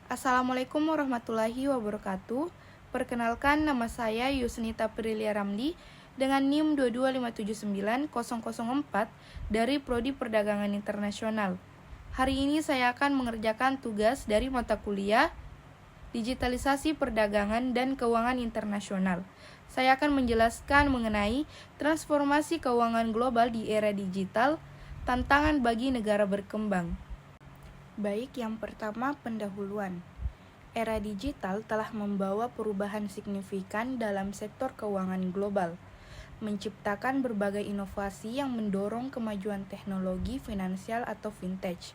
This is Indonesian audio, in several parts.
Assalamualaikum warahmatullahi wabarakatuh. Perkenalkan, nama saya Yusnita Prilia Ramli dengan NIM 225790004 dari Prodi Perdagangan Internasional. Hari ini saya akan mengerjakan tugas dari mata kuliah Digitalisasi Perdagangan dan Keuangan Internasional. Saya akan menjelaskan mengenai transformasi keuangan global di era digital, tantangan bagi negara berkembang. Baik, yang pertama pendahuluan. Era digital telah membawa perubahan signifikan dalam sektor keuangan global, menciptakan berbagai inovasi yang mendorong kemajuan teknologi finansial atau fintech.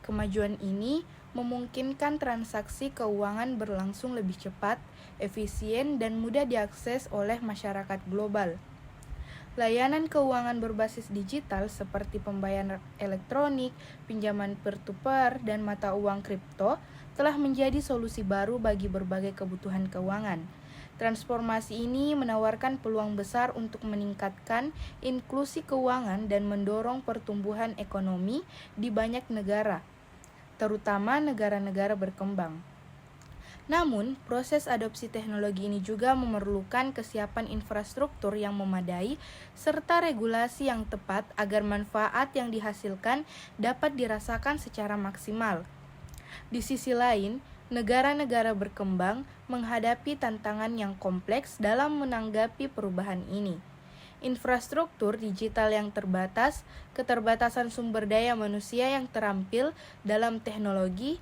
Kemajuan ini memungkinkan transaksi keuangan berlangsung lebih cepat, efisien, dan mudah diakses oleh masyarakat global. Layanan keuangan berbasis digital seperti pembayaran elektronik, pinjaman peer-to-peer, dan mata uang kripto telah menjadi solusi baru bagi berbagai kebutuhan keuangan. Transformasi ini menawarkan peluang besar untuk meningkatkan inklusi keuangan dan mendorong pertumbuhan ekonomi di banyak negara, terutama negara-negara berkembang. Namun, proses adopsi teknologi ini juga memerlukan kesiapan infrastruktur yang memadai serta regulasi yang tepat agar manfaat yang dihasilkan dapat dirasakan secara maksimal. Di sisi lain, negara-negara berkembang menghadapi tantangan yang kompleks dalam menanggapi perubahan ini. Infrastruktur digital yang terbatas, keterbatasan sumber daya manusia yang terampil dalam teknologi,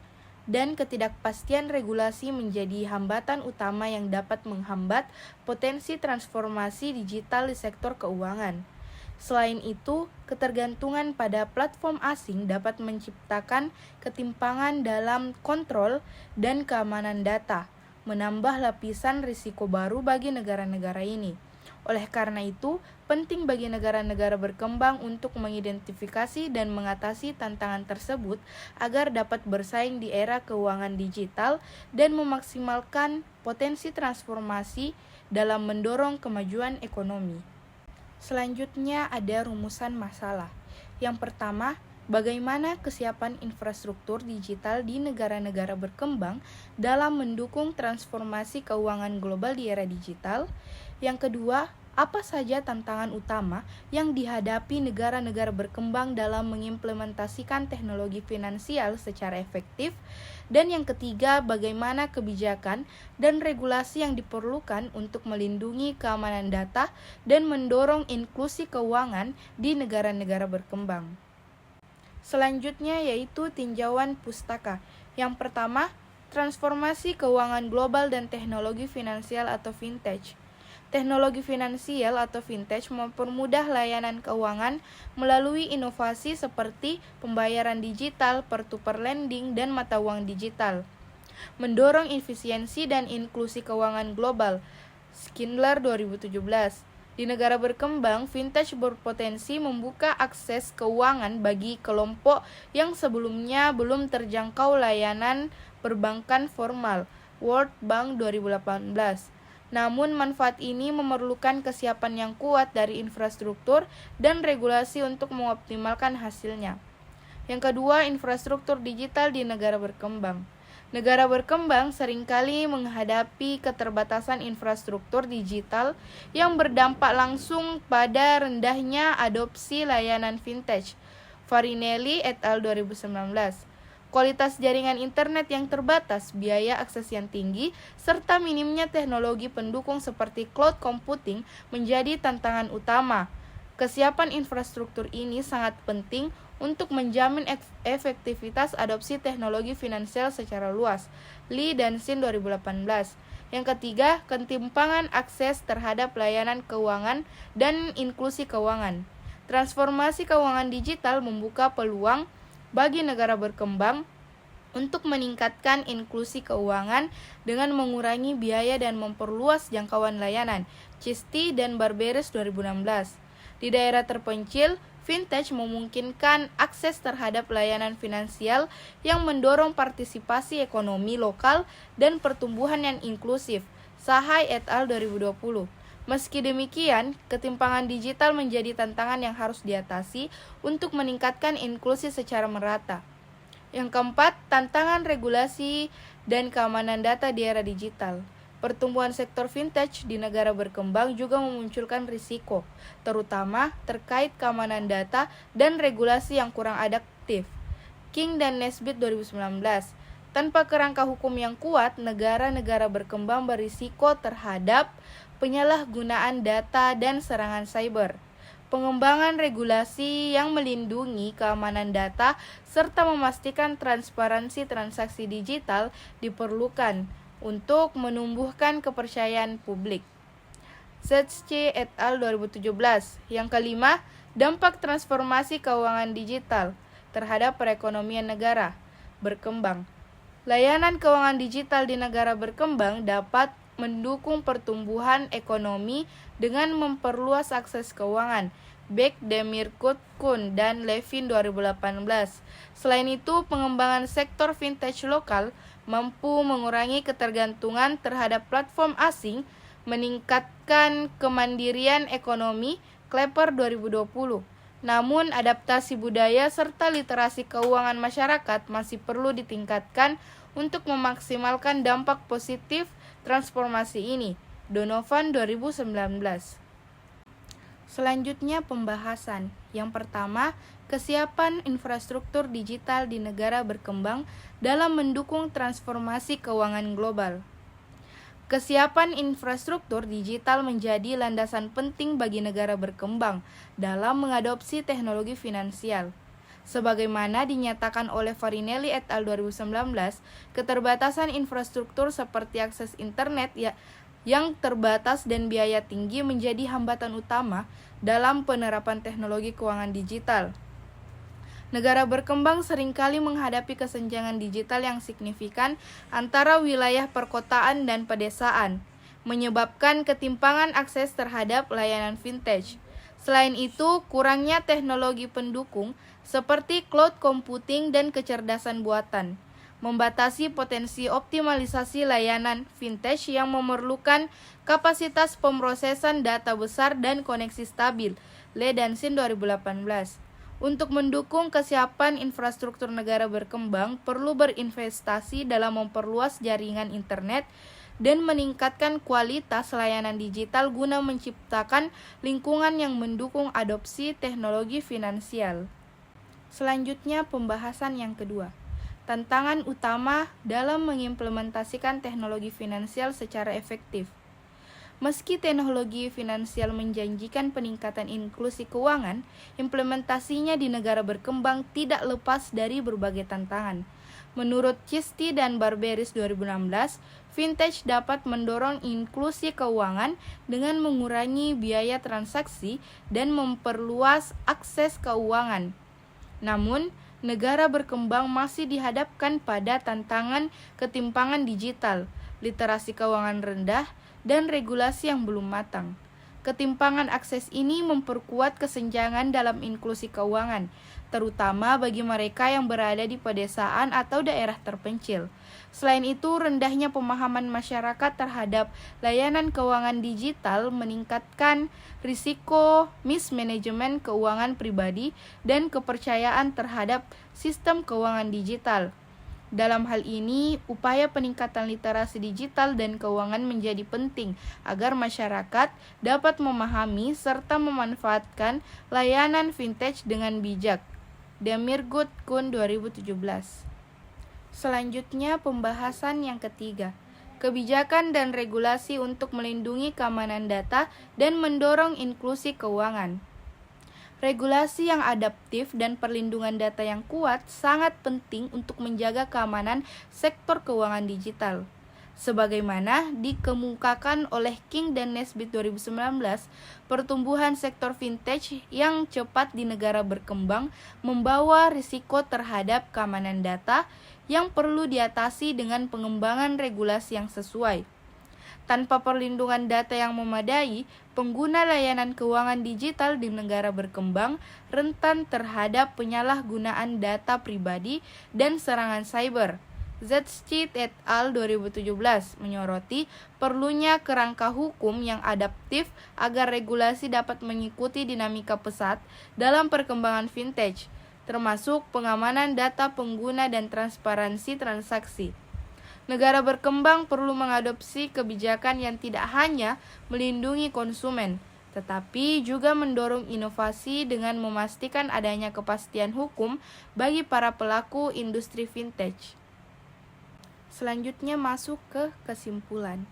dan ketidakpastian regulasi menjadi hambatan utama yang dapat menghambat potensi transformasi digital di sektor keuangan. Selain itu, ketergantungan pada platform asing dapat menciptakan ketimpangan dalam kontrol dan keamanan data, menambah lapisan risiko baru bagi negara-negara ini. Oleh karena itu, penting bagi negara-negara berkembang untuk mengidentifikasi dan mengatasi tantangan tersebut agar dapat bersaing di era keuangan digital dan memaksimalkan potensi transformasi dalam mendorong kemajuan ekonomi. Selanjutnya ada rumusan masalah. Yang pertama, bagaimana kesiapan infrastruktur digital di negara-negara berkembang dalam mendukung transformasi keuangan global di era digital? Yang kedua, apa saja tantangan utama yang dihadapi negara-negara berkembang dalam mengimplementasikan teknologi finansial secara efektif? Dan yang ketiga, bagaimana kebijakan dan regulasi yang diperlukan untuk melindungi keamanan data dan mendorong inklusi keuangan di negara-negara berkembang? Selanjutnya yaitu tinjauan pustaka. Yang pertama, transformasi keuangan global dan teknologi finansial atau fintech. Teknologi finansial atau fintech mempermudah layanan keuangan melalui inovasi seperti pembayaran digital, peer-to-peer lending, dan mata uang digital. Mendorong efisiensi dan inklusi keuangan global. Schindler 2017. Di negara berkembang, fintech berpotensi membuka akses keuangan bagi kelompok yang sebelumnya belum terjangkau layanan perbankan formal. World Bank 2018. Namun, manfaat ini memerlukan kesiapan yang kuat dari infrastruktur dan regulasi untuk mengoptimalkan hasilnya. Yang kedua, infrastruktur digital di negara berkembang. Negara berkembang seringkali menghadapi keterbatasan infrastruktur digital yang berdampak langsung pada rendahnya adopsi layanan fintech. Farinelli et al. 2019. Kualitas jaringan internet yang terbatas, biaya akses yang tinggi, serta minimnya teknologi pendukung seperti cloud computing menjadi tantangan utama. Kesiapan infrastruktur ini sangat penting untuk menjamin efektivitas adopsi teknologi finansial secara luas. Lee dan Sin 2018. Yang ketiga, ketimpangan akses terhadap layanan keuangan dan inklusi keuangan. Transformasi keuangan digital membuka peluang bagi negara berkembang untuk meningkatkan inklusi keuangan dengan mengurangi biaya dan memperluas jangkauan layanan. Chisti dan Barberis 2016. Di daerah terpencil, fintech memungkinkan akses terhadap layanan finansial yang mendorong partisipasi ekonomi lokal dan pertumbuhan yang inklusif. Sahai et al. 2020. Meski demikian, ketimpangan digital menjadi tantangan yang harus diatasi untuk meningkatkan inklusi secara merata. Yang keempat, tantangan regulasi dan keamanan data di era digital. Pertumbuhan sektor vintage di negara berkembang juga memunculkan risiko, terutama terkait keamanan data dan regulasi yang kurang adaptif. King dan Nesbitt 2019. Tanpa kerangka hukum yang kuat, negara-negara berkembang berisiko terhadap penyalahgunaan data dan serangan cyber. Pengembangan regulasi yang melindungi keamanan data serta memastikan transparansi transaksi digital diperlukan untuk menumbuhkan kepercayaan publik. Zetsche et al. 2017. Yang kelima, dampak transformasi keuangan digital terhadap perekonomian negara berkembang. Layanan keuangan digital di negara berkembang dapat mendukung pertumbuhan ekonomi dengan memperluas akses keuangan. Beck, Demirkut, Kuhn, dan Levin 2018. Selain itu, pengembangan sektor vintage lokal mampu mengurangi ketergantungan terhadap platform asing, meningkatkan kemandirian ekonomi. Clapper 2020. Namun, adaptasi budaya serta literasi keuangan masyarakat masih perlu ditingkatkan untuk memaksimalkan dampak positif transformasi ini. Donovan 2019. Selanjutnya pembahasan. Yang pertama, kesiapan infrastruktur digital di negara berkembang dalam mendukung transformasi keuangan global. Kesiapan infrastruktur digital menjadi landasan penting bagi negara berkembang dalam mengadopsi teknologi finansial. Sebagaimana dinyatakan oleh Farinelli et al. 2019, keterbatasan infrastruktur seperti akses internet yang terbatas dan biaya tinggi menjadi hambatan utama dalam penerapan teknologi keuangan digital. Negara berkembang seringkali menghadapi kesenjangan digital yang signifikan antara wilayah perkotaan dan pedesaan, menyebabkan ketimpangan akses terhadap layanan vintage. Selain itu, kurangnya teknologi pendukung seperti cloud computing dan kecerdasan buatan membatasi potensi optimalisasi layanan vintage yang memerlukan kapasitas pemrosesan data besar dan koneksi stabil. Le Dansin 2018. Untuk mendukung kesiapan infrastruktur negara berkembang, perlu berinvestasi dalam memperluas jaringan internet dan meningkatkan kualitas layanan digital guna menciptakan lingkungan yang mendukung adopsi teknologi finansial. Selanjutnya, pembahasan yang kedua. Tantangan utama dalam mengimplementasikan teknologi finansial secara efektif. Meski teknologi finansial menjanjikan peningkatan inklusi keuangan, implementasinya di negara berkembang tidak lepas dari berbagai tantangan. Menurut Chisti dan Barberis 2016, vintage dapat mendorong inklusi keuangan dengan mengurangi biaya transaksi dan memperluas akses keuangan. Namun, negara berkembang masih dihadapkan pada tantangan ketimpangan digital, literasi keuangan rendah, dan regulasi yang belum matang. Ketimpangan akses ini memperkuat kesenjangan dalam inklusi keuangan, terutama bagi mereka yang berada di pedesaan atau daerah terpencil. Selain itu, rendahnya pemahaman masyarakat terhadap layanan keuangan digital meningkatkan risiko mismanajemen keuangan pribadi dan kepercayaan terhadap sistem keuangan digital. Dalam hal ini, upaya peningkatan literasi digital dan keuangan menjadi penting agar masyarakat dapat memahami serta memanfaatkan layanan vintage dengan bijak. Demirgut, Kuhn 2017. Selanjutnya, pembahasan yang ketiga. Kebijakan dan regulasi untuk melindungi keamanan data dan mendorong inklusi keuangan. Regulasi yang adaptif dan perlindungan data yang kuat sangat penting untuk menjaga keamanan sektor keuangan digital. Sebagaimana dikemukakan oleh King dan Nesbitt 2019, pertumbuhan sektor vintage yang cepat di negara berkembang membawa risiko terhadap keamanan data yang perlu diatasi dengan pengembangan regulasi yang sesuai. Tanpa perlindungan data yang memadai, pengguna layanan keuangan digital di negara berkembang rentan terhadap penyalahgunaan data pribadi dan serangan cyber. Zetsche et al. 2017 menyoroti perlunya kerangka hukum yang adaptif agar regulasi dapat mengikuti dinamika pesat dalam perkembangan vintage. termasuk pengamanan data pengguna dan transparansi transaksi. Negara berkembang perlu mengadopsi kebijakan yang tidak hanya melindungi konsumen, tetapi juga mendorong inovasi dengan memastikan adanya kepastian hukum bagi para pelaku industri vintage. Selanjutnya masuk ke kesimpulan.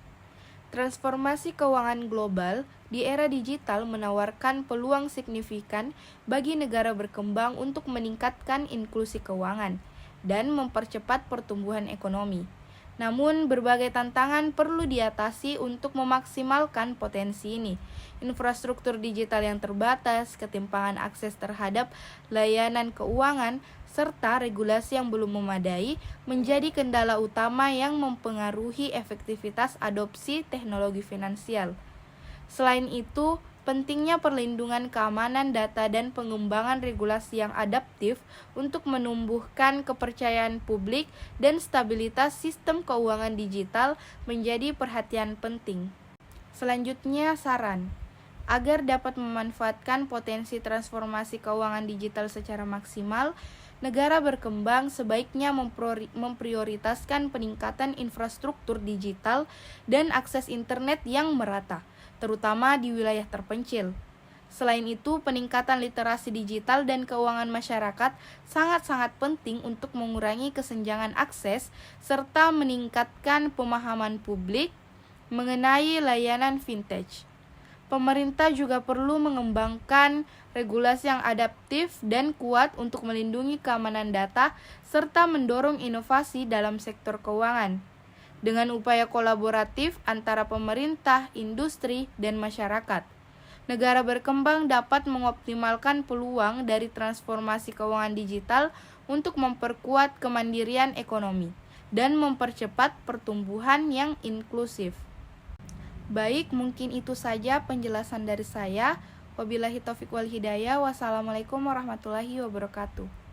Transformasi keuangan global di era digital menawarkan peluang signifikan bagi negara berkembang untuk meningkatkan inklusi keuangan dan mempercepat pertumbuhan ekonomi. Namun, berbagai tantangan perlu diatasi untuk memaksimalkan potensi ini. Infrastruktur digital yang terbatas, ketimpangan akses terhadap layanan keuangan, serta regulasi yang belum memadai menjadi kendala utama yang mempengaruhi efektivitas adopsi teknologi finansial. Selain itu, pentingnya perlindungan keamanan data dan pengembangan regulasi yang adaptif untuk menumbuhkan kepercayaan publik dan stabilitas sistem keuangan digital menjadi perhatian penting. Selanjutnya, saran. Agar dapat memanfaatkan potensi transformasi keuangan digital secara maksimal, negara berkembang sebaiknya memprioritaskan peningkatan infrastruktur digital dan akses internet yang merata, terutama di wilayah terpencil. Selain itu, peningkatan literasi digital dan keuangan masyarakat sangat-sangat penting untuk mengurangi kesenjangan akses serta meningkatkan pemahaman publik mengenai layanan vintage. Pemerintah juga perlu mengembangkan regulasi yang adaptif dan kuat untuk melindungi keamanan data serta mendorong inovasi dalam sektor keuangan. Dengan upaya kolaboratif antara pemerintah, industri, dan masyarakat, negara berkembang dapat mengoptimalkan peluang dari transformasi keuangan digital untuk memperkuat kemandirian ekonomi dan mempercepat pertumbuhan yang inklusif. Baik, mungkin itu saja penjelasan dari saya. Wabillahi taufiq wal hidayah. Wassalamualaikum warahmatullahi wabarakatuh.